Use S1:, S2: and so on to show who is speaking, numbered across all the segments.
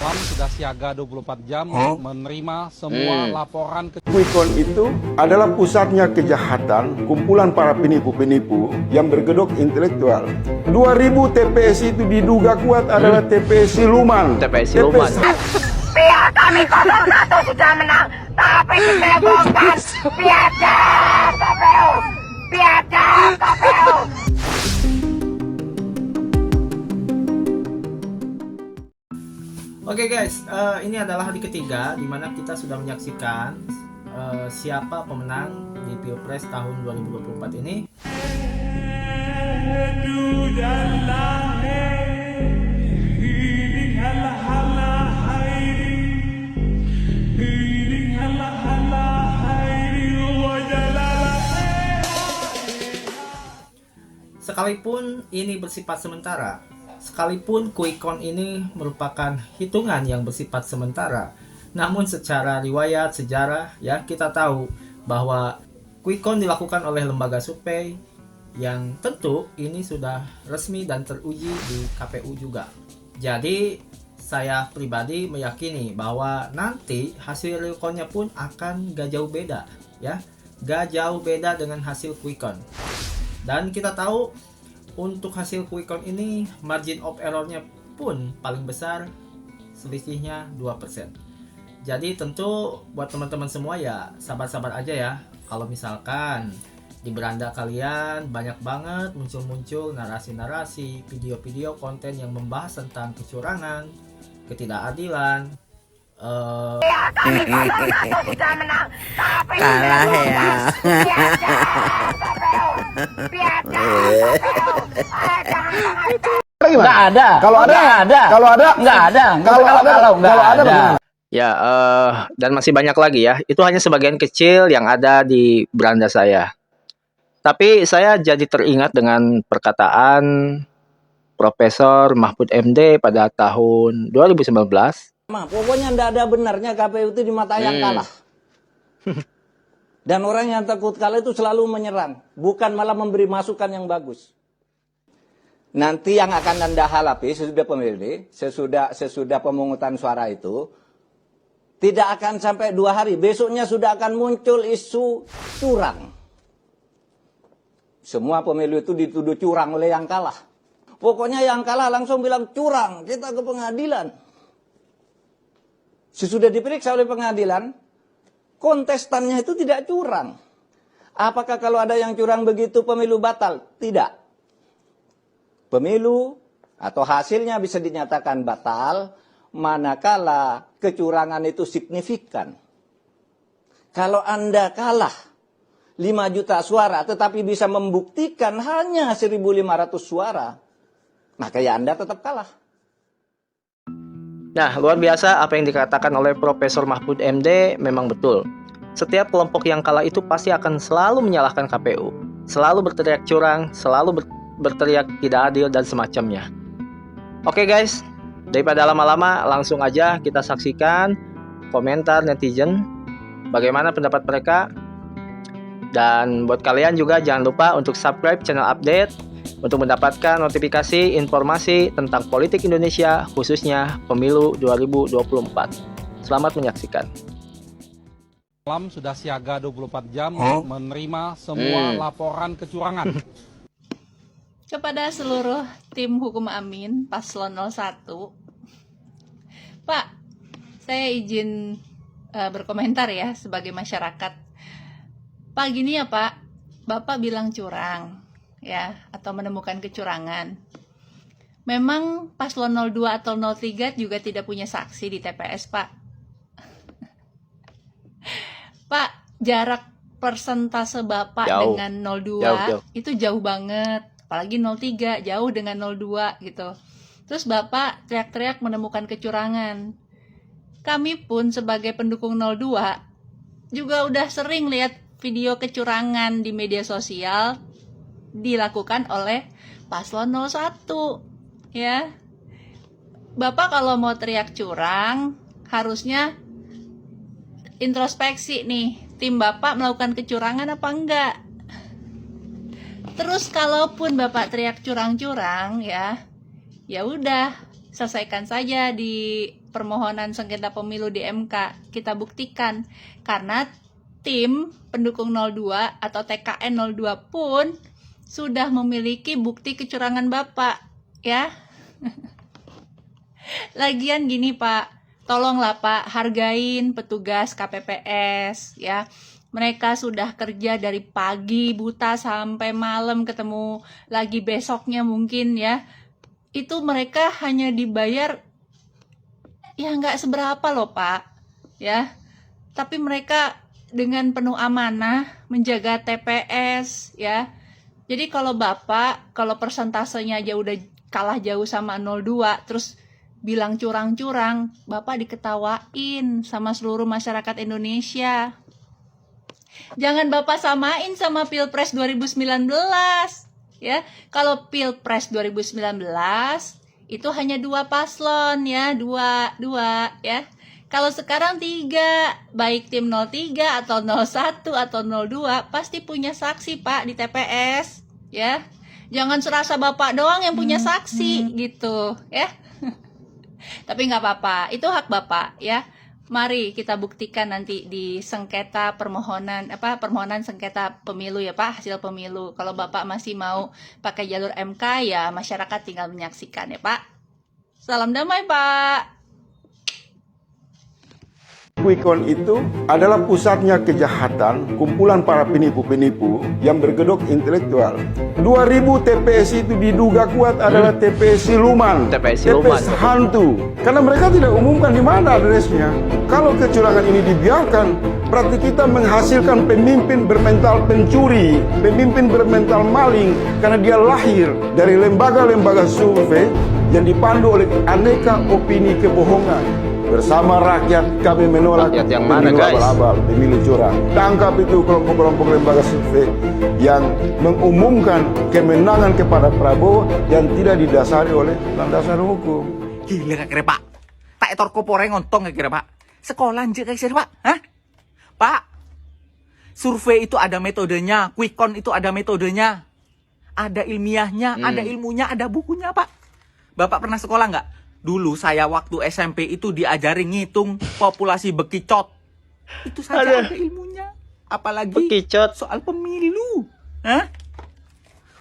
S1: PAM sudah siaga 24 jam menerima semua laporan
S2: Quick Count itu adalah pusatnya kejahatan, kumpulan para penipu-penipu yang bergedok intelektual. 2000 TPS itu diduga kuat adalah TPS siluman.
S3: TPS siluman.
S4: Pihak kami 01 sudah menang, tapi kita bongkar. Piagam KPU, piagam KPU.
S5: Oke guys, ini adalah hari ketiga di mana kita sudah menyaksikan siapa pemenang di Pilpres tahun 2024 ini. Sekalipun ini bersifat sementara, sekalipun quick count ini merupakan hitungan yang bersifat sementara, namun secara riwayat sejarah ya kita tahu bahwa quick count dilakukan oleh lembaga survei yang tentu ini sudah resmi dan teruji di KPU juga. Jadi saya pribadi meyakini bahwa nanti hasil real count-nya pun akan gak jauh beda ya, gak jauh beda dengan hasil quick count. Dan kita tahu untuk hasil quick count ini margin of error-nya pun paling besar, selisihnya 2%. Jadi tentu buat teman-teman semua ya sabar-sabar aja ya. Kalau misalkan di beranda kalian banyak banget muncul-muncul narasi-narasi, video-video konten yang membahas tentang kecurangan, ketidakadilan,
S4: Kami 01 sudah menang, tapi
S3: Kalah ya.
S6: Nggak ada.
S2: Kalau ada,
S6: nggak ada.
S2: kalau ada,
S6: Nggak ada.
S2: kalau ada,
S6: Nggak ada.
S2: bagaimana?
S3: Ya, dan masih banyak lagi ya. Itu hanya sebagian kecil yang ada di beranda saya. Tapi saya jadi teringat dengan perkataan Profesor Mahfud MD pada tahun 2019.
S6: Pokoknya nggak ada benarnya KPU itu di mata yang kalah. Dan orang yang takut kalah itu selalu menyerang, bukan malah memberi masukan yang bagus. Nanti yang akan Anda hadapi sesudah pemilih, sesudah pemungutan suara itu, tidak akan sampai 2 hari. Besoknya sudah akan muncul isu curang. Semua pemilu itu dituduh curang oleh yang kalah. Pokoknya yang kalah langsung bilang curang, kita ke pengadilan. Sesudah diperiksa oleh pengadilan, kontestannya itu tidak curang. Apakah kalau ada yang curang begitu pemilu batal? Tidak. Pemilu atau hasilnya bisa dinyatakan batal manakala kecurangan itu signifikan. Kalau Anda kalah 5 juta suara tetapi bisa membuktikan hanya 1.500 suara, maka ya Anda tetap kalah.
S3: Nah, luar biasa apa yang dikatakan oleh Profesor Mahfud MD memang betul. Setiap kelompok yang kalah itu pasti akan selalu menyalahkan KPU, selalu berteriak curang, selalu berteriak tidak adil dan semacamnya. Oke guys, daripada lama-lama langsung aja kita saksikan komentar netizen, bagaimana pendapat mereka. Dan buat kalian juga jangan lupa untuk subscribe channel update untuk mendapatkan notifikasi informasi tentang politik Indonesia, khususnya pemilu 2024. Selamat menyaksikan.
S1: PAM sudah siaga 24 jam menerima semua laporan kecurangan.
S7: Kepada seluruh tim hukum Amin Paslon 01, Pak, saya izin berkomentar ya sebagai masyarakat. Pak, gini ya Pak, Bapak bilang curang ya, atau menemukan kecurangan. Memang Paslon 02 atau 03 juga tidak punya saksi di TPS, Pak. Pak, jarak persentase Bapak
S3: Jauh.
S7: dengan 02
S3: Jauh.
S7: itu jauh banget. Apalagi 03, jauh dengan 02 gitu. Terus Bapak teriak-teriak menemukan kecurangan. Kami pun sebagai pendukung 02 juga udah sering lihat video kecurangan di media sosial dilakukan oleh Paslon 01 ya. Bapak kalau mau teriak curang harusnya introspeksi nih, tim Bapak melakukan kecurangan apa enggak. Terus kalaupun Bapak teriak curang-curang ya udah selesaikan saja di permohonan sengketa pemilu di MK kita buktikan. Karena tim pendukung 02 atau TKN 02 pun sudah memiliki bukti kecurangan Bapak, ya. Lagian gini Pak, tolonglah Pak, hargain petugas KPPS, ya. Mereka sudah kerja dari pagi buta sampai malam, ketemu lagi besoknya mungkin, ya. Itu mereka hanya dibayar ya nggak seberapa loh Pak, ya. Tapi mereka dengan penuh amanah menjaga TPS, ya. Jadi kalau Bapak, kalau persentasenya aja udah kalah jauh sama 02, terus bilang curang-curang, Bapak diketawain sama seluruh masyarakat Indonesia. Jangan Bapak samain sama Pilpres 2019, ya. Kalau Pilpres 2019 itu hanya 2 paslon, ya, dua, ya. Kalau sekarang 3, baik tim 03 atau 01 atau 02 pasti punya saksi Pak di TPS, ya. Jangan serasa Bapak doang yang punya saksi gitu, ya. Tapi nggak apa-apa, itu hak Bapak, ya. Mari kita buktikan nanti di sengketa permohonan sengketa pemilu ya Pak, hasil pemilu. Kalau Bapak masih mau pakai jalur MK ya masyarakat tinggal menyaksikan ya Pak. Salam damai Pak.
S2: Quick Count itu adalah pusatnya kejahatan, kumpulan para penipu-penipu yang bergedok intelektual. 2000 TPS itu diduga kuat adalah TPS siluman,
S3: TPS siluman.
S2: TPS hantu. Karena mereka tidak umumkan di mana adresnya. Kalau kecurangan ini dibiarkan, berarti kita menghasilkan pemimpin bermental pencuri, pemimpin bermental maling, karena dia lahir dari lembaga-lembaga survei yang dipandu oleh aneka opini kebohongan. Bersama rakyat kami menolak
S3: rakyat yang mana,
S2: pemilu
S3: guys?
S2: abal-abal, pemilu curang. Tangkap itu kelompok-kelompok lembaga survei yang mengumumkan kemenangan kepada Prabowo yang tidak didasari oleh landasan hukum.
S8: Gila kira Pak. Tak etor kopore ngontong kira Pak. Sekolah aja kira Pak. Hah? Pak. Survei itu ada metodenya, quick count itu ada metodenya. Ada ilmiahnya, ada ilmunya, ada bukunya Pak. Bapak pernah sekolah nggak? Dulu saya waktu SMP itu diajari ngitung populasi bekicot. Itu saja ada ilmunya. Apalagi
S3: Bekicot.
S8: soal pemilu. Hah?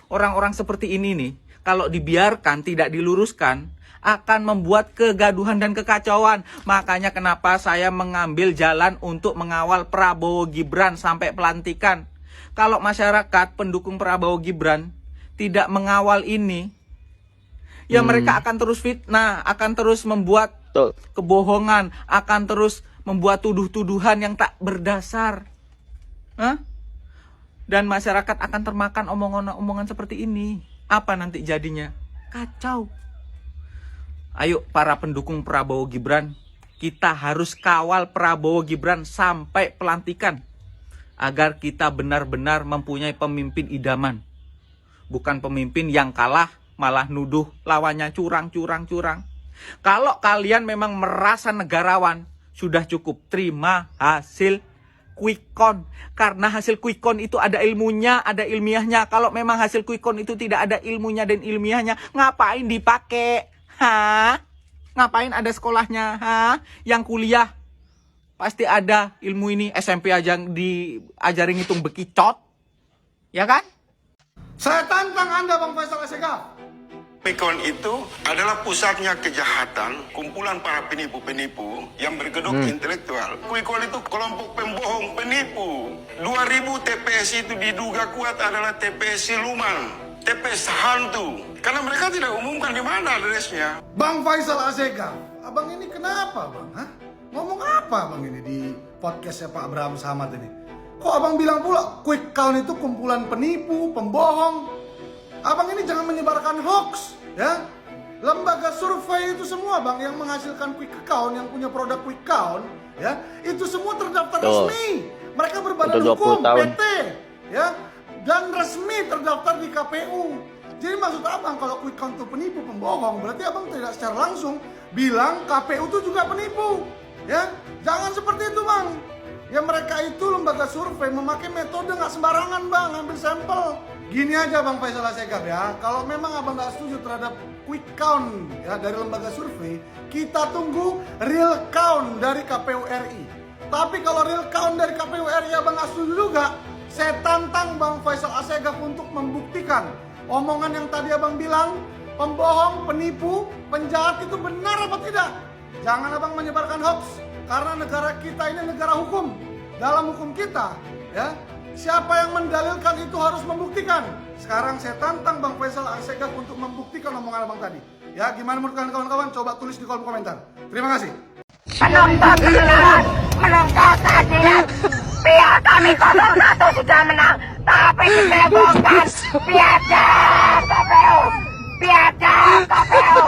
S8: Orang-orang seperti ini nih, kalau dibiarkan tidak diluruskan, akan membuat kegaduhan dan kekacauan. Makanya kenapa saya mengambil jalan untuk mengawal Prabowo Gibran sampai pelantikan. Kalau masyarakat pendukung Prabowo Gibran tidak mengawal ini, ya mereka akan terus fitnah, akan terus membuat kebohongan, akan terus membuat tuduh-tuduhan yang tak berdasar. Hah? Dan masyarakat akan termakan omongan-omongan seperti ini. Apa nanti jadinya? Kacau. Ayo para pendukung Prabowo Gibran, kita harus kawal Prabowo Gibran sampai pelantikan. Agar kita benar-benar mempunyai pemimpin idaman. Bukan pemimpin yang kalah malah nuduh lawannya curang. Kalau kalian memang merasa negarawan, sudah cukup terima hasil quick count. Karena hasil quick count itu ada ilmunya, ada ilmiahnya. Kalau memang hasil quick count itu tidak ada ilmunya dan ilmiahnya, ngapain dipakai? Hah? Ngapain ada sekolahnya? Hah? Yang kuliah pasti ada ilmu ini. SMP aja diajarin ngitung bekicot. Ya kan?
S9: Saya tantang Anda Bang Faisal Asegaf.
S2: Quick Count itu adalah pusatnya kejahatan, kumpulan para penipu-penipu yang bergedok intelektual. Quick Count itu kelompok pembohong, penipu. 2000 TPS itu diduga kuat adalah TPS siluman, TPS hantu. Karena mereka tidak umumkan di mana adresnya.
S9: Bang Faisal Asegaf, abang ini kenapa bang? Hah? Ngomong apa bang ini di podcastnya Pak Abraham Samad ini? Kok abang bilang pula quick count itu kumpulan penipu, pembohong? Abang ini jangan menyebarkan hoax, ya. Lembaga survei itu semua bang yang menghasilkan quick count, yang punya produk quick count, ya, itu semua terdaftar resmi. Mereka berbadan hukum, PT, ya, dan resmi terdaftar di KPU. Jadi maksud abang kalau quick count itu penipu, pembohong, berarti abang tidak secara langsung bilang KPU itu juga penipu, ya. Jangan seperti itu bang. Ya mereka itu lembaga survei memakai metode nggak sembarangan bang, ambil sampel. Gini aja Bang Faisal Asegaf ya, kalau memang abang nggak setuju terhadap quick count ya dari lembaga survei, kita tunggu real count dari KPU RI. Tapi kalau real count dari KPU RI abang nggak setuju juga, saya tantang Bang Faisal Assegaf untuk membuktikan omongan yang tadi abang bilang, pembohong, penipu, penjahat itu benar apa tidak. Jangan abang menyebarkan hoax, karena negara kita ini negara hukum. Dalam hukum kita, ya, siapa yang mendalilkan itu harus membuktikan. Sekarang saya tantang Bang Faisal Assegaf untuk membuktikan omongan abang tadi. Ya, gimana menurut kawan-kawan? Coba tulis di kolom komentar. Terima kasih.
S4: Menuntut kebenaran, menuntut keadilan. Pihak kami 01 sudah menang, tapi dicebongkan. Biadab KPU, biadab KPU.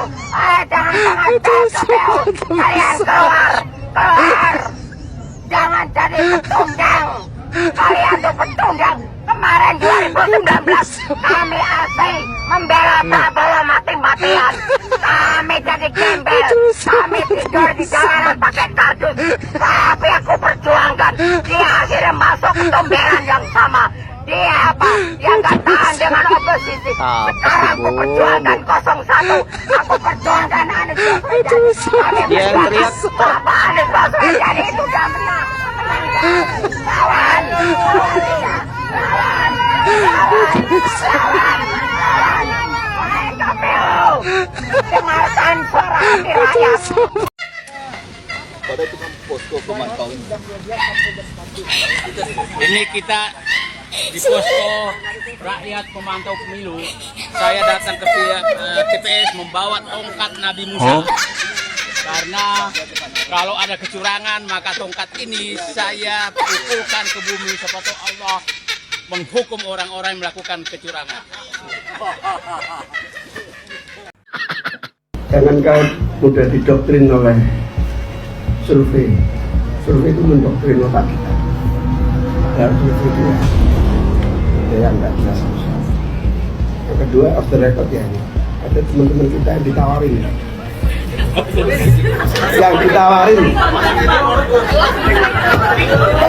S4: Jangan KPU. Kalian keluar. Jangan jadi pecundang. Kalian tuh pecundang. Kemarin 2019 kami asli membela Prabowo mati-matian. Kami jadi gembel. Kami tidur di jalanan pakai kardus. Tapi aku perjuangkan. Dia akhirnya masuk ke tumberan yang sama. Dia apa? Dia gak tahan dengan oposisi. Sekarang aku perjuangkan 01. Aku perjuangkan Anies Baswedan.
S3: Dia yang teriak.
S4: Bapak Anies Baswedan itu udah menang. Lawan dia. Wahai KPU, dengarkan suara hati rakyat.
S1: Ini kita di posko rakyat pemantau pemilu. Saya datang ke TPS membawa tongkat Nabi Musa. Karena kalau ada kecurangan maka tongkat ini saya pukulkan ke bumi supaya Allah menghukum orang-orang yang melakukan kecurangan.
S10: Jangan kau mudah didoktrin oleh survei. Survei itu mendoktrin otak kita. Dan survei itu ya nggak jelas. Yang kedua, off the record ya, ada teman-teman kita yang ditawarin. Yang ditawarin.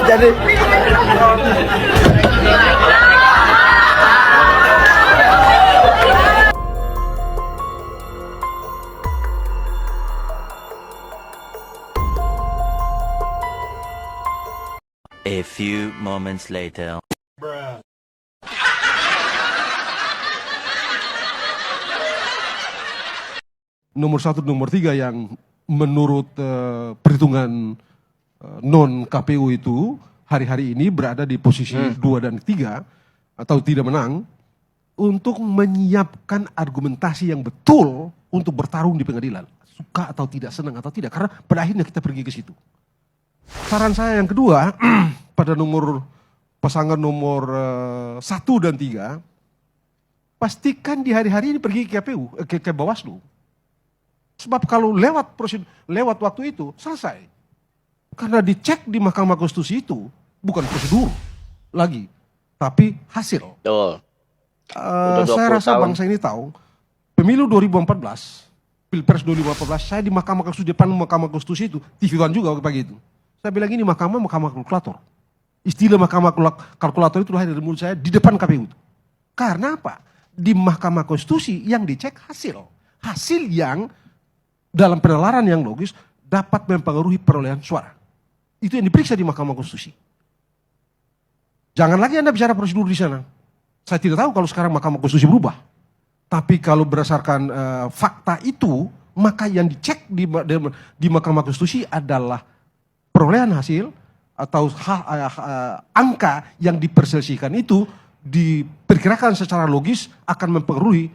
S10: Jadi
S11: A few moments later.
S2: Nomor 1, nomor 3 yang menurut perhitungan non KPU itu hari-hari ini berada di posisi 2 dan 3 atau tidak menang untuk menyiapkan argumentasi yang betul untuk bertarung di pengadilan. Suka atau tidak, senang atau tidak, karena pada akhirnya kita pergi ke situ. Saran saya yang kedua, pada pasangan nomor 1 dan 3, pastikan di hari-hari ini pergi ke KPU, ke Bawaslu. Sebab kalau lewat waktu itu, selesai. Karena dicek di Mahkamah Konstitusi itu, bukan prosedur lagi, tapi hasil.
S3: Betul.
S2: Saya rasa bangsa ini tahu, pemilu 2014, Pilpres 2014, saya di Mahkamah Konstitusi, depan Mahkamah Konstitusi itu, TV One juga pagi itu. Saya bilang ini mahkamah kalkulator. Istilah mahkamah kalkulator itu lahir dari mulut saya di depan KPU itu. Karena apa? Di Mahkamah Konstitusi yang dicek hasil. Hasil yang dalam penalaran yang logis dapat mempengaruhi perolehan suara. Itu yang diperiksa di Mahkamah Konstitusi. Jangan lagi Anda bicara prosedur di sana. Saya tidak tahu kalau sekarang Mahkamah Konstitusi berubah. Tapi kalau berdasarkan fakta itu, maka yang dicek di Mahkamah Konstitusi adalah perolehan hasil atau angka yang diperselisihkan itu diperkirakan secara logis akan mempengaruhi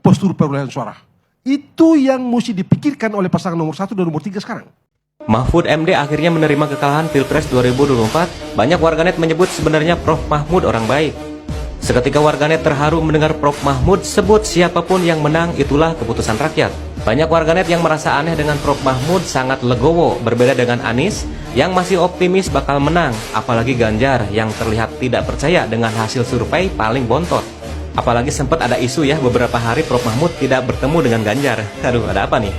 S2: postur perolehan suara. Itu yang mesti dipikirkan oleh pasangan nomor 1 dan nomor 3 sekarang.
S12: Mahfud MD akhirnya menerima kekalahan Pilpres 2024. Banyak warganet menyebut sebenarnya Prof Mahmud orang baik. Seketika warganet terharu mendengar Prof Mahmud sebut siapapun yang menang itulah keputusan rakyat. Banyak warganet yang merasa aneh dengan Prof Mahmud sangat legowo, berbeda dengan Anies yang masih optimis bakal menang, apalagi Ganjar yang terlihat tidak percaya dengan hasil survei paling bontot. Apalagi sempat ada isu ya beberapa hari Prof Mahmud tidak bertemu dengan Ganjar. Aduh, ada apa nih?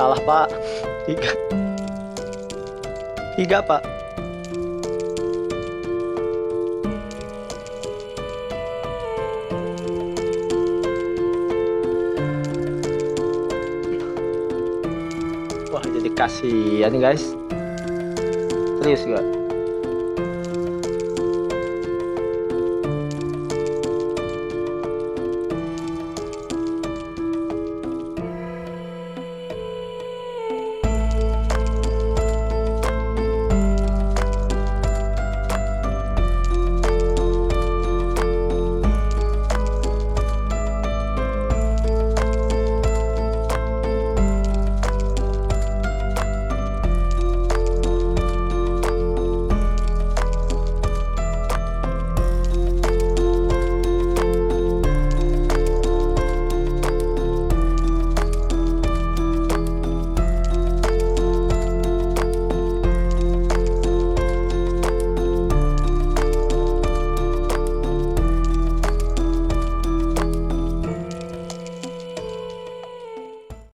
S3: Salah Pak. 3 Pak. Wah jadi kasihan guys. Serius gak?